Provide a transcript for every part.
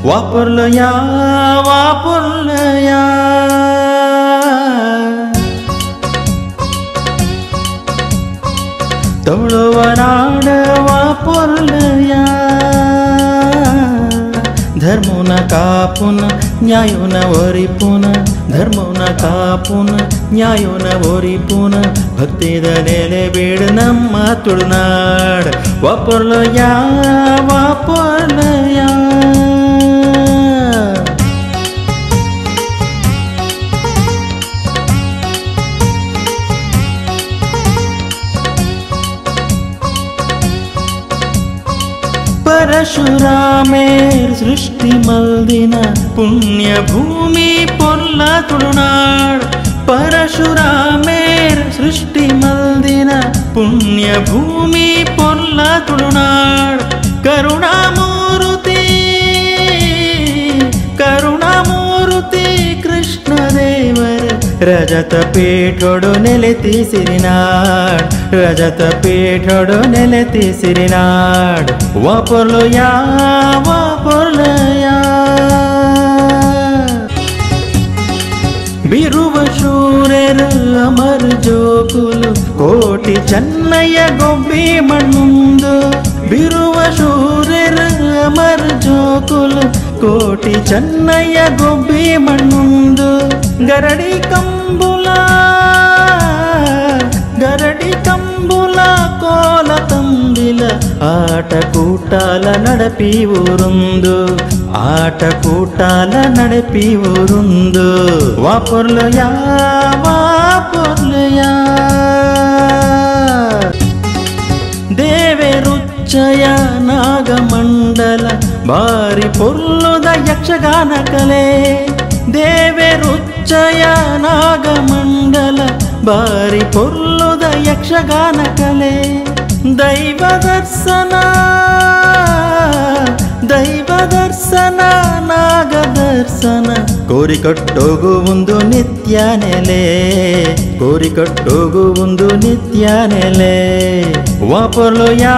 वापरलं या तवळवनाड वापरलं या धर्मोन कापून न्यायोन वरिपून धर्मोन कापून न्यायोन वरिपून भक्तीद नेले बीड नम्म तुळनाड वापरलं या परशुरामेर सृष्टि मल्दिन पुण्य भूमि पोर्ल तुळुनाड परशुरामेर सृष्टि मल्दिन पुण्य भूमि पोर्ल तुळुनाड करुणामूर्ति कृष्णदेवर रजत पीठोडु नेलेति सिरिनाड रजत पीठोडु नेलेति सिरिनाड वापरलो या बिरुव शूरेर अमर जोकुलु कोटि चन्नय्य गोब्बी मण्णुंदु बिरुव शूरेर अमर जोकुलु कोटि चन्नय्य गोब्बी मण्णुंदु गरडी कंबुल कोल तंबिल आट कूटाल नडपी ऊरुंदु आट कूटाल नडपी ऊरुंदु वापरलो या देवेरुच्चय नागमंडल बारी पोर्लुद यक्षगान कले देवेरुच्चय नागमंडल बारी पोर्लुद यक्षगान कले दैव दर्शन नाग दर्शन कोरिकट्टोगु नित्य नेले कोरिकट्टोगु नित्य नेले वापरलो या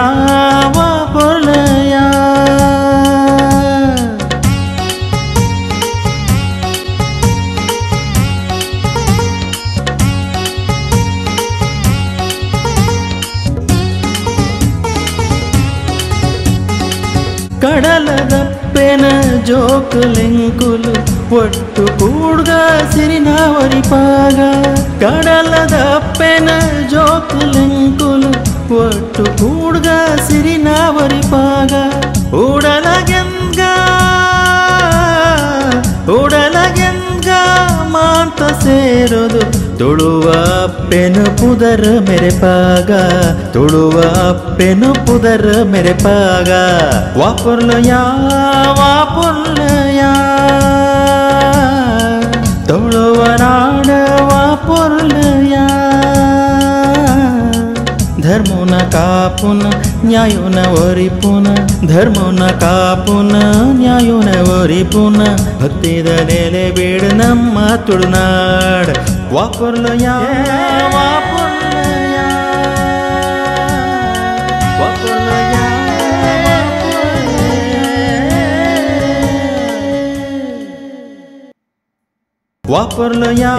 ಕಡಲದಪ್ಪೆನ ಜೋಕುಲೆಂಕುಲು ಒಟ್ಟು ಕೂಡ್ಗ ಸಿರಿನಾವರಿ ಪಾಗ ಕಡಲದಪ್ಪೆನ ಜೋಕುಲೆಂಕುಲು ಒಟ್ಟು ಕೂಡ್ಗ ಸಿರಿನಾವರಿ ಪಾಗ ಉಡಲಗೆಂಗ ಮಾಂತ ಸೇರೋದು ತುಳುವ ಅಪ್ಪೆನು ಪುದರ್ ಮೆರೆಪಾಗ ತುಳುವ ಅಪ್ಪೆನು ಪುದರ್ ಮೆರೆಪಾಗ ವಾಪರ್ಲ ಯಾ ತುಳುವ ನಾಡ ವಾಪರ್ಲ ಯಾ धर्मोन कापून न्यायोन वरिपून धर्मोन कापून न्यायोन वरिपून भक्तीद नेले बीड नम्म तुळुनाड वापरलो या वापरलो या